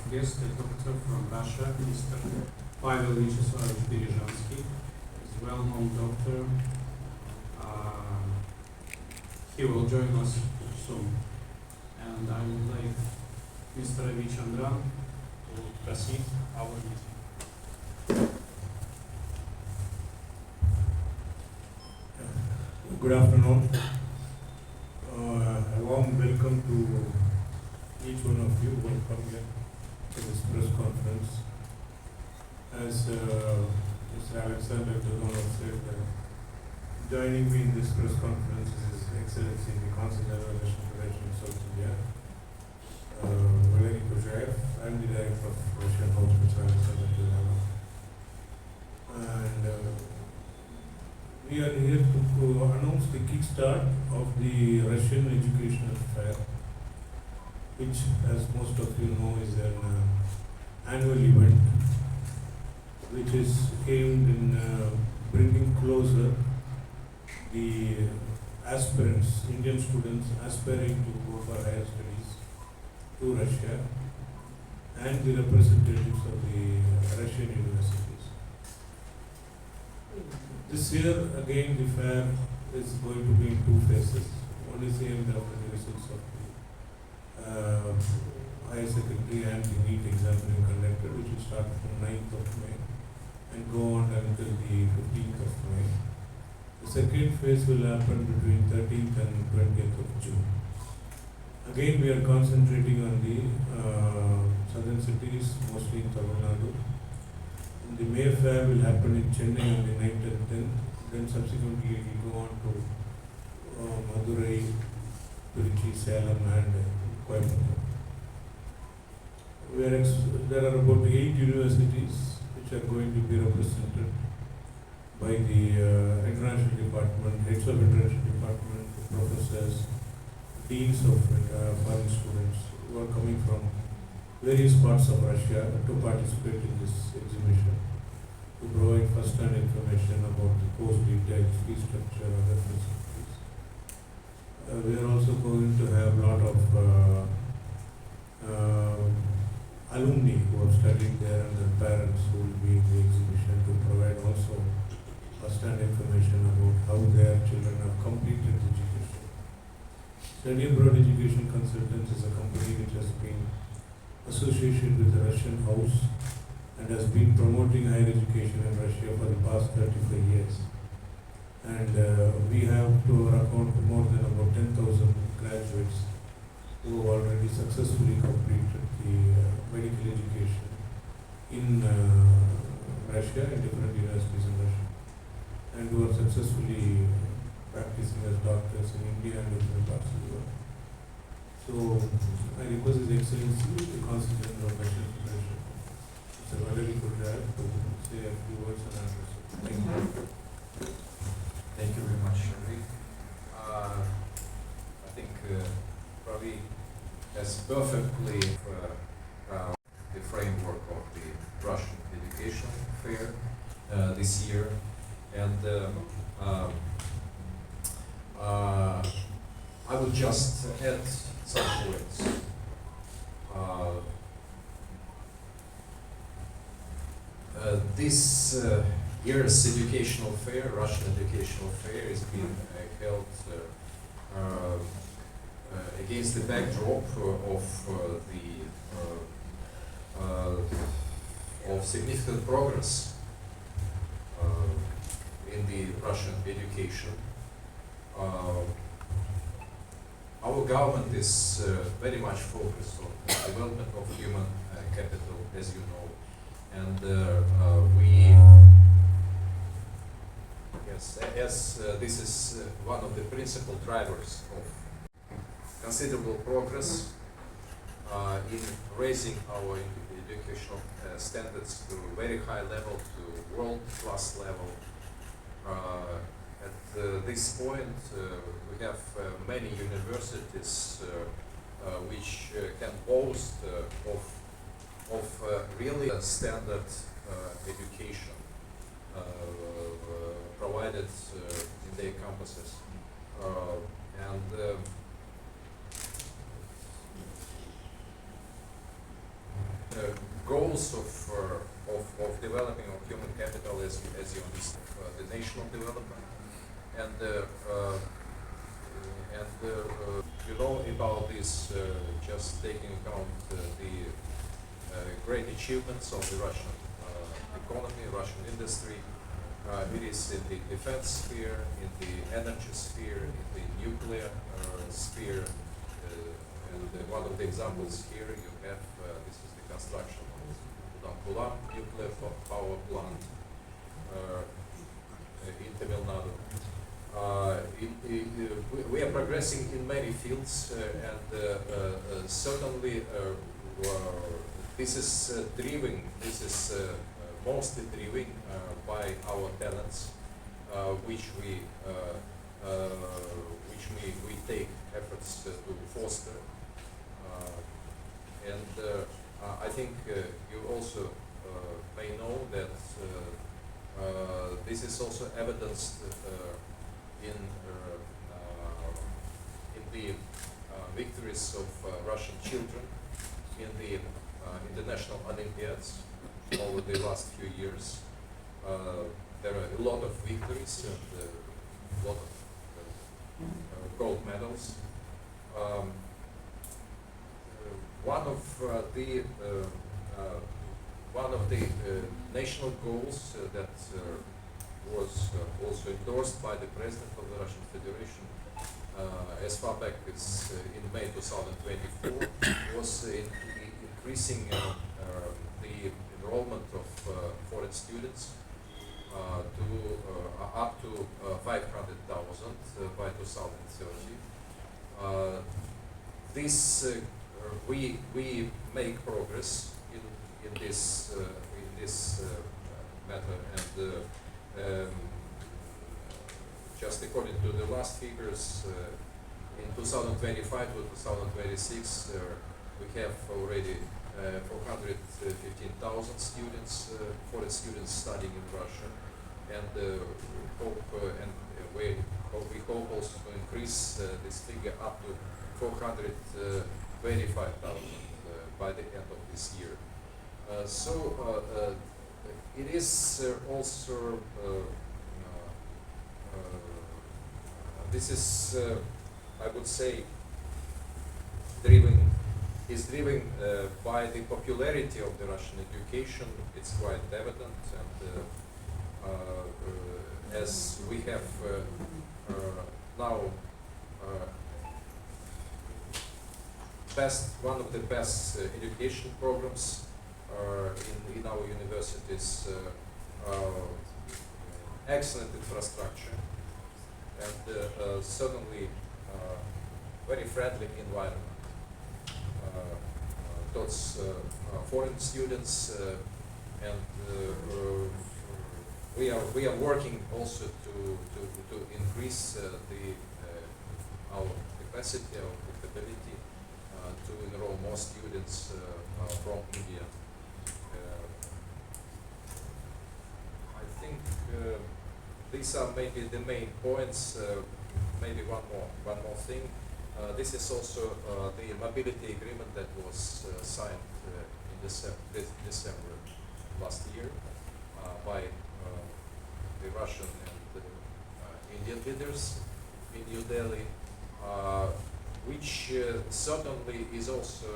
Guest, a doctor from Russia, Mr. Pavel Vyacheslav Berezhansky, is a well-known doctor. He will join us soon. And I would like Mr. Avichandran to proceed our meeting. Good afternoon. A warm welcome to each one of you who have come here to this press conference. As Mr. Alexander Dodonov said, joining me in this press conference is His Excellency the Consul General Russian Federation of South India, Valery Kuzhaev. I am the Director of Russian House, Mr. Alexander Dodonov. And we are here to announce the kickstart of the Russian Educational Fair, which, as most of you know, is an annual event which is aimed in bringing closer the aspirants, Indian students aspiring to go for higher studies to Russia, and the representatives of the Russian universities. This year, again, the fair is going to be in two phases. One is aimed after the results of the higher secondary and the NEET exam being conducted, which will start from 9th of May and go on until the 15th of May. The second phase will happen between 13th and 20th of June. Again, we are concentrating on the southern cities, mostly in Tamil Nadu. The May Fair will happen in Chennai on the 9th and 10th. Then subsequently it will go on to Madurai, Trichy, Salem and Coimbatore. There are about 8 universities which are going to be represented by the international department, heads of international department, professors, deans of foreign students who are coming from various parts of Russia to participate in this exhibition, to provide first-hand information about the course details, fee structure, other facilities. We are also going to have a lot of alumni who have studied there and their parents who will be in the exhibition to provide also first-hand information about how their children have completed education. Study Abroad Education Consultants is a company which has been associated with the Russian House and has been promoting higher education in Russia for the past 35 years. And we have to our account more than about 10,000 graduates who have already successfully completed the medical education in Russia, in different universities in Russia, and who are successfully practicing as doctors in India and different parts of the world. So I request His Excellency, the Consul General of Russian Federation, Mr. Valery Kuzhaev, to say a few words on our. Thank you. perfectly the framework of the Russian education fair this year, and I would just add some points. This year's educational fair, Russian educational fair, is being held against the backdrop of significant progress in the Russian education. Our government is very much focused on the development of human capital, as you know, and this is one of the principal drivers of considerable progress in raising our educational standards to a very high level, to world-class level. At this point, we have many universities which can boast of really standard education provided in their campuses. Goals of developing of human capital, as you understand, the national development, and you know about this, just taking account the great achievements of the Russian economy, Russian industry. It is in the defense sphere, in the energy sphere, in the nuclear sphere, and one of the examples here you have, this is the construction of Kulam nuclear power plant in Tamil Nadu. We are progressing in many fields, and certainly this is mostly driven by our talents, which we take efforts to foster. I think you also may know that this is also evidenced in the victories of Russian children in the international Olympiads over the last few years. There are a lot of victories and a lot of gold medals. One of the national goals that was also endorsed by the President of the Russian Federation as far back as in May 2024 was increasing the enrollment of foreign students to up to 500,000 by 2030. We make progress in this matter, and just according to the last figures, in 2025 to 2026, we have already 415,000 students, foreign students studying in Russia, and we hope also to increase this figure up to 425,000 by the end of this year. It is also this is I would say driven by the popularity of the Russian education. It's quite evident, and as we have now one of the best education programs in our universities, excellent infrastructure, and certainly very friendly environment towards foreign students, and we are working also to increase our capacity, our capability to enroll more students from India. I think these are maybe the main points. Maybe one more thing. This is also the mobility agreement that was signed in December last year by the Russian and Indian leaders in New Delhi, which certainly is also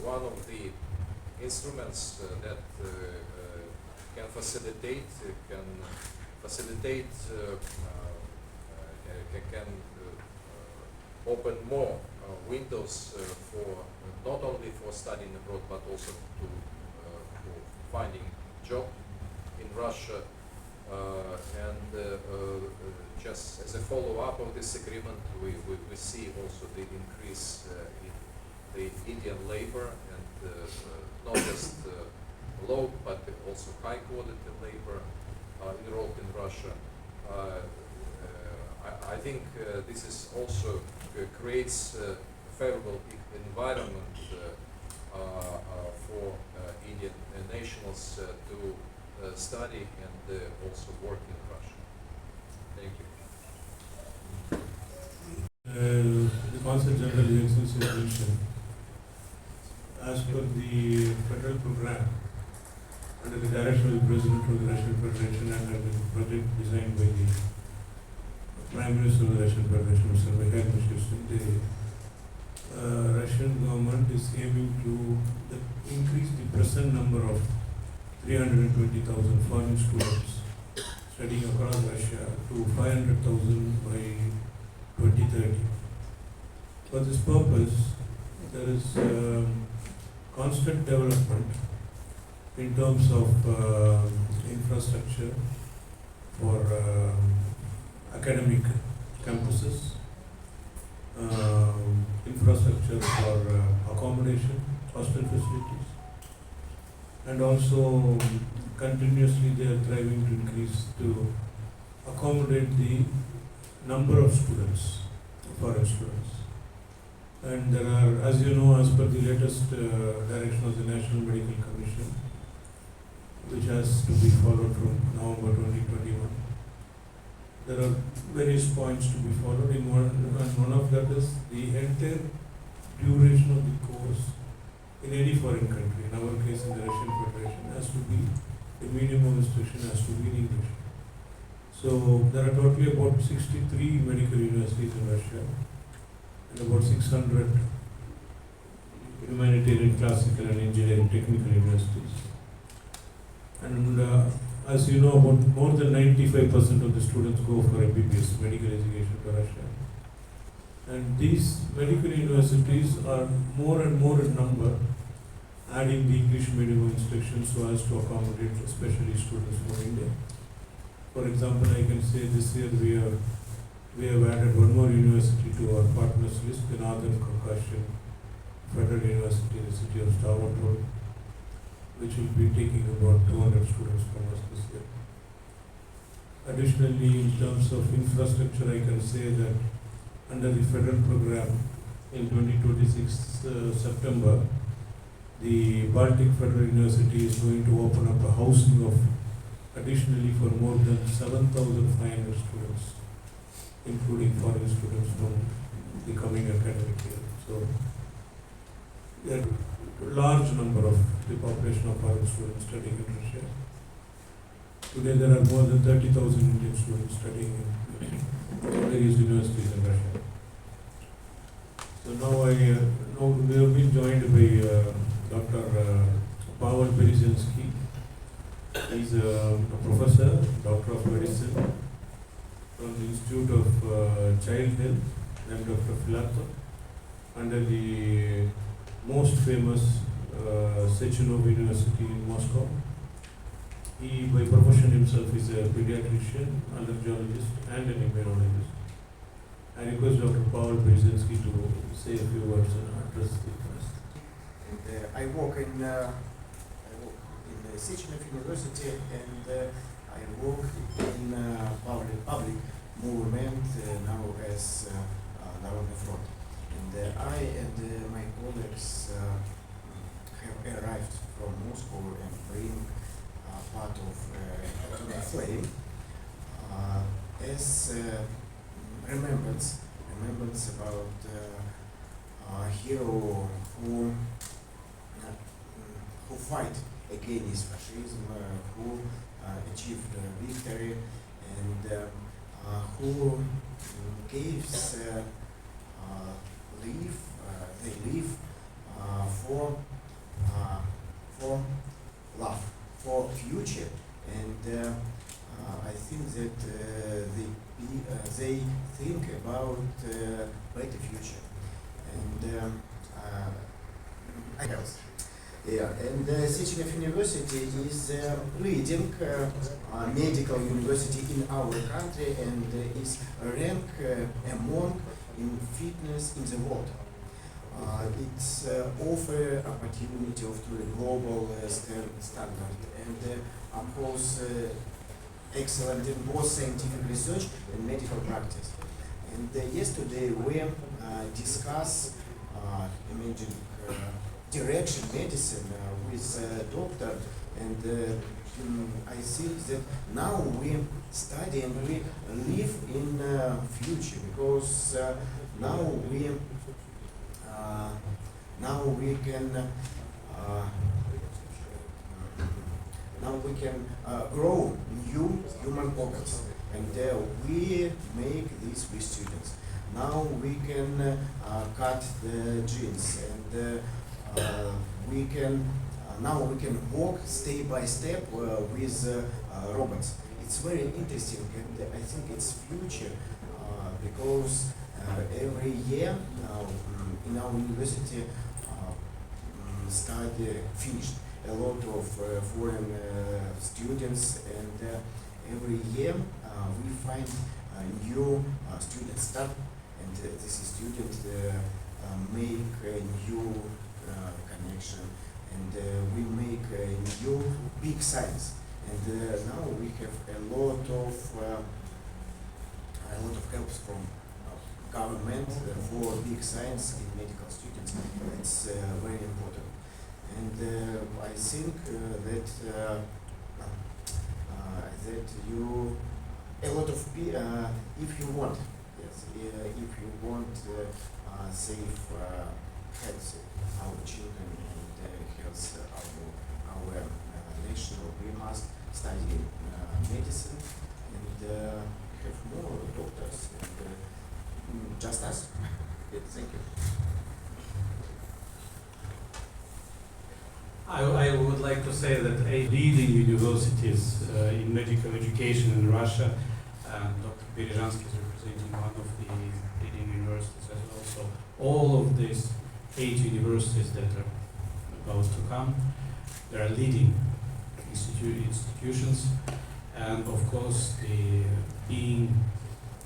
one of the instruments that can facilitate open more windows for not only for studying abroad but also for finding job in Russia. Just as a follow-up of this agreement, we see also the increase in the Indian labor and not just low but also high-quality labor enrolled in Russia. I think this is also creates a favorable environment for Indian nationals to study and also work in Russia. Thank you. The Consul General, Your Excellency, mentioned, as per the federal program, under the direction of the President of the Russian Federation and under the project designed by the Prime Minister of the Russian Federation, Mr. Mikhail Mishustin, the Russian government is aiming to increase the present number of 320,000 foreign students studying across Russia to 500,000 by 2030. For this purpose, there is constant development in terms of infrastructure for academic campuses, infrastructure for accommodation, hostel facilities, and also continuously they are striving to increase to accommodate the number of students, foreign students. And there are, as you know, as per the latest direction of the National Medical Commission, which has to be followed from November 2021, there are various points to be followed. And one of that is the entire duration of the course in any foreign country, in our case in the Russian Federation, has to be, the minimum instruction has to be in English. So there are totally about 63 medical universities in Russia and about 600 humanitarian, classical and engineering technical universities. And as you know, about more than 95% of the students go for MBBS, medical education to Russia. And these medical universities are more and more in number, adding the English medium instruction so as to accommodate especially students from India. For example, I can say this year we have added one more university to our partners list, the Northern Caucasian Federal University in the city of Stavropol, which will be taking about 200 students from us this year. Additionally, in terms of infrastructure, I can say that under the federal program in 2026 September, the Baltic Federal University is going to open up a housing of additionally for more than 7,500 students, including foreign students from the coming academic year. So, there are a large number of the population of foreign students studying in Russia. Today there are more than 30,000 Indian students studying in various universities in Russia. So now we have been joined by Dr. Pavel Berezensky. He is a professor, Doctor of Medicine from the Institute of Child Health and Dr. Filato under the most famous Sechenov University in Moscow. He, by profession himself, is a pediatrician, allergologist, and an immunologist. I request Dr. Pavel Berezensky to say a few words and address the class. And, I work in the Sechenov University, and I work in public movement now as Народный front. and I and my colleagues have arrived from Moscow and bring part of the flame as remembrance about a hero who fight against fascism, who achieved victory, and who gives they live for love, for future, and I think that they think about better future, and I else. Yeah, and Sechenov University is leading medical university in our country and is ranked among in fitness in the world. It's offer opportunity of to a global standard and upholds excellent in both scientific research and medical practice. And yesterday we discussed imaging direction medicine with a doctor, and I think that now we study and we live in future, because now we can grow new human organs, and we make this with students. Now we can cut the genes, and now we can walk step by step with robots. It's very interesting, and I think it's future because every year in our university study finished a lot of foreign students, and every year we find new students start, and this student make a new connection, and we make a new big science, and now we have a lot of help from government for big science in medical students. It's very important, and I think that you a lot of if you want, yes, if you want safe health our children and health our nation, we must study medicine and have more doctors, and just us. Yeah, thank you. I would like to say that leading universities in medical education in Russia, Dr. Berezhansky is representing one of the leading universities as well. So all of these 8 universities that are about to come, they are leading institutions, and of course being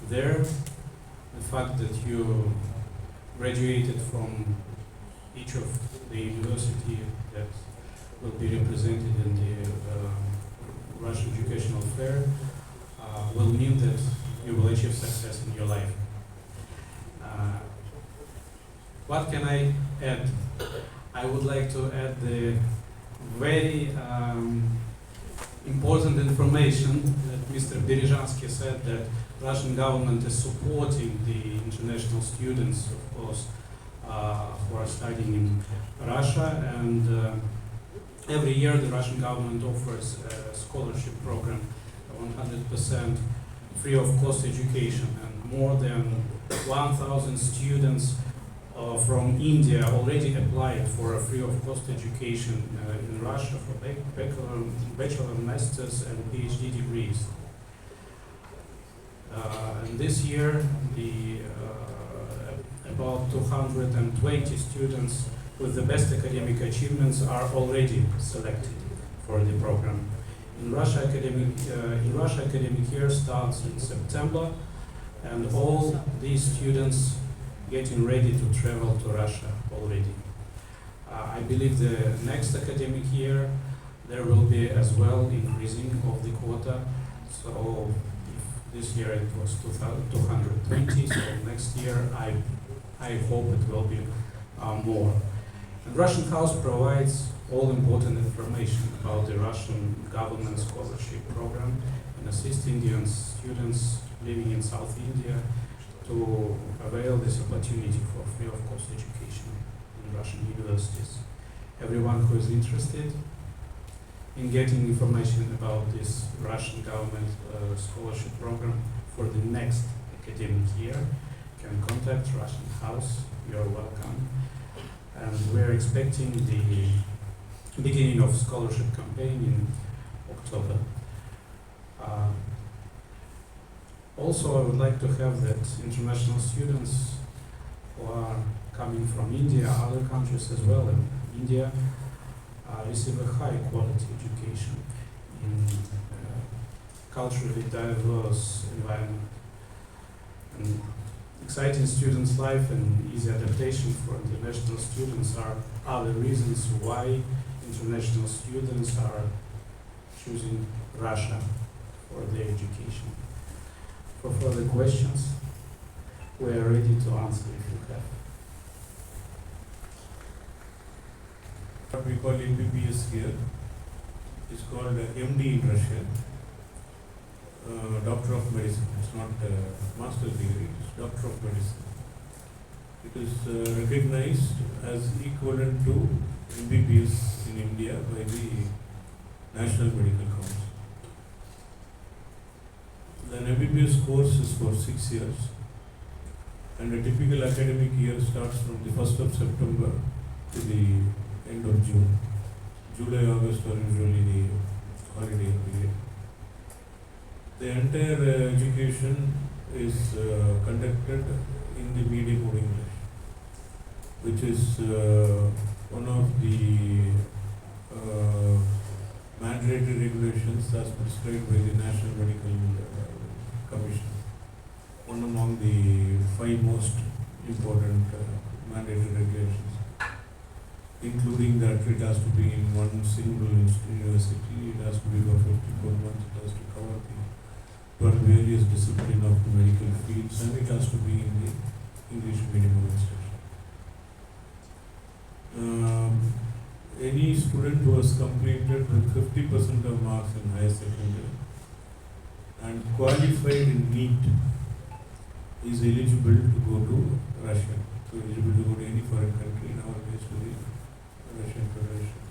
there, the fact that you graduated from each of the university that will be represented in the Russian educational fair will mean that you will achieve success in your life. What can I add? I would like to add the very important information that Mr. Berezhansky said, that Russian government is supporting the international students, of course, who are studying in Russia, and every year the Russian government offers a scholarship program, 100% free of cost education, and more than 1,000 students from India already applied for a free of cost education in Russia for bachelor, masters, and PhD degrees. And this year, about 220 students with the best academic achievements are already selected for the program. In Russia, academic year starts in September, and all these students getting ready to travel to Russia already. I believe the next academic year there will be as well increasing of the quota. So if this year it was 220, so next year I hope it will be more. And Russian House provides all important information about the Russian government scholarship program and assist Indian students living in South India to avail this opportunity for free of cost education in Russian universities. Everyone who is interested in getting information about this Russian government scholarship program for the next academic year can contact Russian House. You are welcome. And we are expecting the beginning of scholarship campaign in October. Also, I would like to have that international students who are coming from India, other countries as well, and India, receive a high quality education in culturally diverse environment. And exciting students' life and easy adaptation for international students are other reasons why international students are choosing Russia for their education. For further questions, we are ready to answer if you have. What we call MBBS here is called MD in Russian, Doctor of Medicine. It's not a master's degree, it's Doctor of Medicine. It is recognized as equivalent to MBBS in India by the National Medical Council. The MBBS course is for 6 years, and a typical academic year starts from the 1st of September to the end of June. July, August are usually the holiday period. The entire education is conducted in the medium of English, which is one of the mandatory regulations as prescribed by the National Medical Commission. One among the 5 most important mandatory regulations, including that it has to be in one single university, it has to be for 54 months, it has to cover the various disciplines of the medical fields, and it has to be in the English medium of instruction. Any student who has completed with 50% of marks in higher secondary and qualified in NEET is eligible to go to Russia. So eligible to go to any foreign country, in our case to the Russian Federation.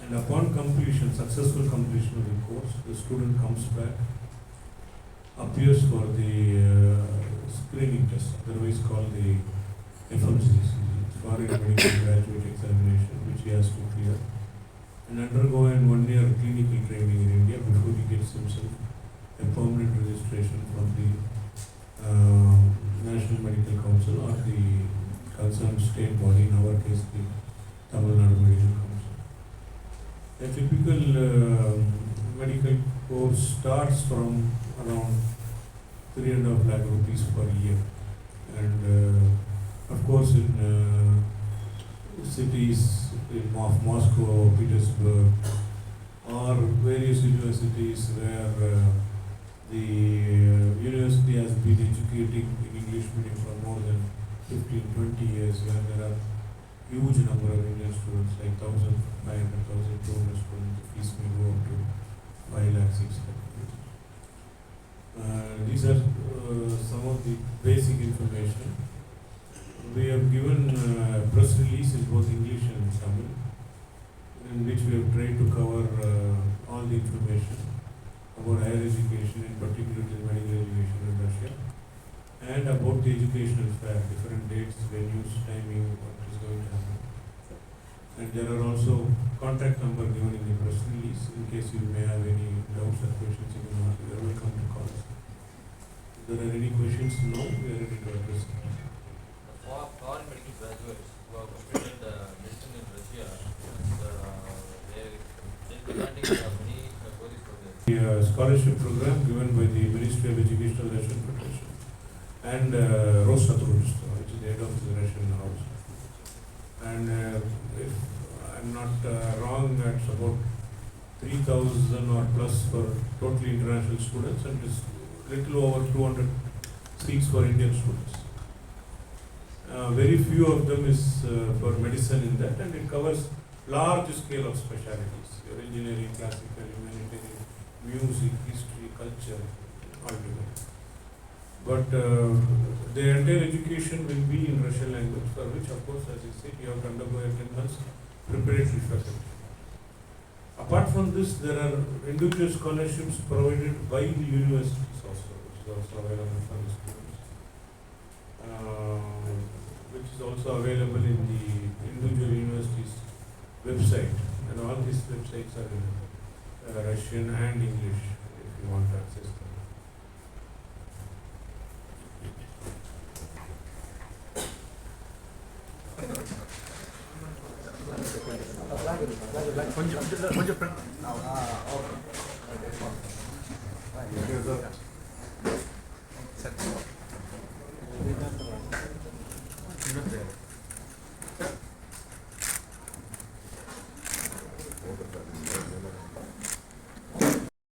And upon completion, successful completion of the course, the student comes back, appears for the screening test, otherwise called the FMCC, Foreign Medical Graduate Examination, which he has to clear, and undergo an 1-year clinical training in India before he gets himself a permanent registration from the National Medical Council or the concerned state body, in our case the Tamil Nadu Medical Council. A typical medical course starts from around 3.5 lakh rupees per year, and of course in cities of Moscow, Petersburg, or various universities where the university has been educating in English medium for more than 15-20 years, where there are huge number of Indian students, like 1,500, 1,200 students. The fees may go up to 5 lakh, 6 lakh. These are some of the basic information. We have given press release in both English and Tamil, in which we have tried to cover all the information about higher education, in particular medical education in Russia, and about the educational fair, different dates, venues, timing, what is going to happen. And there are also contact number given in the press release, in case you may have any doubts or questions you can ask. You are welcome to call us. If there are any questions now, we are ready to address them. For foreign medical graduates who have completed medicine in Russia, they demanding many queries for this. The scholarship program given by the Ministry of Education, Russian Federation, and Rosatrudstvo, which is the head of the Russian House. And if I'm not wrong, that's about 3,000 or plus for totally international students, and just little over 200 seats for Indian students. Very few of them is for medicine in that, and it covers large scale of specialties, your engineering, classical, humanitarian, music, history, culture, altogether. But the entire education will be in Russian language, for which, of course, as I said, you have to undergo a 10 months preparatory faculty. Apart from this, there are individual scholarships provided by the universities also, which is also available for the students, which is also available in the individual universities website, and all these websites are in Russian and English if you want to access them.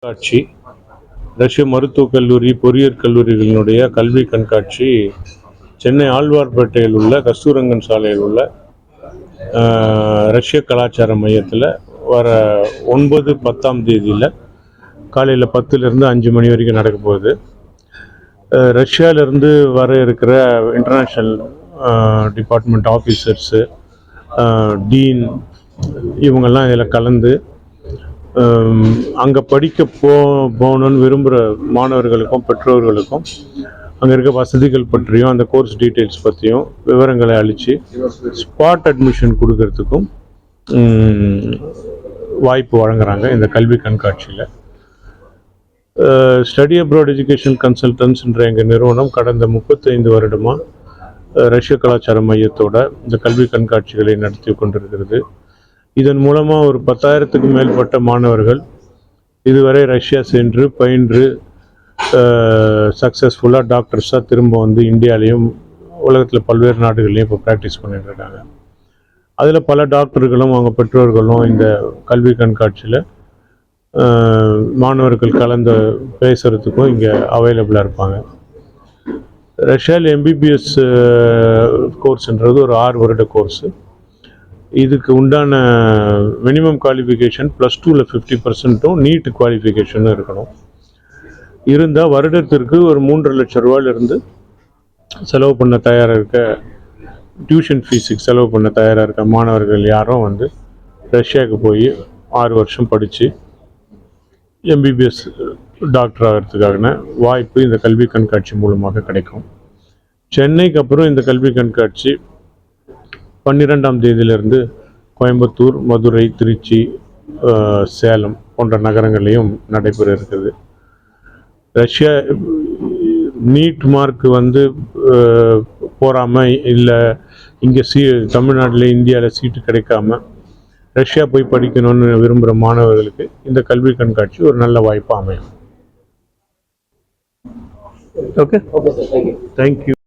கண்காட்சி ரஷ்ய மருத்துவக் கல்லூரி பொறியியற் கல்லூரிகளினுடைய கல்வி கண்காட்சி சென்னை ஆழ்வார்பேட்டையில் உள்ள கஸ்தூரங்கன் சாலையில் உள்ள ரஷ்ய கலாச்சார மையத்தில் வர 9-10ஆம் தேதியில் காலையில் 10லேருந்து 5 மணி வரைக்கும் நடக்க போகுது. ரஷ்யாவிலேருந்து வர இருக்கிற இன்டர்நேஷ்னல் டிபார்ட்மெண்ட் ஆஃபீஸர்ஸு, டீன், இவங்கெல்லாம் இதில் கலந்து அங்கே படிக்க போகணுன்னு விரும்புகிற மாணவர்களுக்கும் பெற்றோர்களுக்கும் அங்கே இருக்க வசதிகள் பற்றியும் அந்த கோர்ஸ் டீட்டெயில்ஸ் பற்றியும் விவரங்களை அளித்து ஸ்பாட் அட்மிஷன் கொடுக்கறதுக்கும் வாய்ப்பு வழங்குறாங்க இந்த கல்வி கண்காட்சியில். ஸ்டடி அப்ராட் எஜுகேஷன் கன்சல்டன்ஸ்ன்ற எங்கள் நிறுவனம் கடந்த 35 வருடமாக ரஷ்ய கலாச்சார மையத்தோட இந்த கல்வி கண்காட்சிகளை நடத்தி கொண்டிருக்கிறது. இதன் மூலமாக ஒரு 10,000க்கும் மேற்பட்ட மாணவர்கள் இதுவரை ரஷ்யா சென்று பயின்று சக்ஸஸ்ஃபுல்லாக டாக்டர்ஸாக திரும்ப வந்து இந்தியாவிலையும் உலகத்தில் பல்வேறு நாடுகள்லையும் இப்போ ப்ராக்டிஸ் பண்ணிட்டு இருக்காங்க. அதில் பல டாக்டர்களும் அவங்க பெற்றோர்களும் இந்த கல்வி கண்காட்சியில் மாணவர்கள் கலந்து பேசுகிறதுக்கும் இங்கே அவைலபிளாக இருப்பாங்க. ரஷ்யாவில் MBBS கோர்ஸ்ன்றது ஒரு 6 வருட கோர்ஸு. இதுக்கு உண்டான மினிமம் குவாலிஃபிகேஷன் +2ல் 50%ம் நீட் குவாலிஃபிகேஷனும் இருக்கணும். இருந்தால் வருடத்திற்கு ஒரு 3.5 லட்சம் ரூபாயிலிருந்து செலவு பண்ண தயாராக இருக்க, டியூஷன் ஃபீஸுக்கு செலவு பண்ண தயாராக இருக்க மாணவர்கள் யாரும் வந்து ரஷ்யாவுக்கு போய் 6 வருஷம் படித்து MBBS டாக்டர் ஆகிறதுக்கான வாய்ப்பு இந்த கல்வி கண்காட்சி மூலமாக கிடைக்கும். சென்னைக்கு அப்புறம் இந்த கல்வி கண்காட்சி 12ஆம் தேதியிலிருந்து கோயம்புத்தூர், மதுரை, திருச்சி, சேலம் போன்ற நகரங்களையும் நடைபெற இருக்குது. ரஷ்யா நீட் மார்க் வந்து போகாமல் இல்லை இங்கே தமிழ்நாட்டில் இந்தியாவில் சீட்டு கிடைக்காம ரஷ்யா போய் படிக்கணும்னு விரும்புகிற மாணவர்களுக்கு இந்த கல்வி கண்காட்சி ஒரு நல்ல வாய்ப்பாக அமையும். Okay, thank you.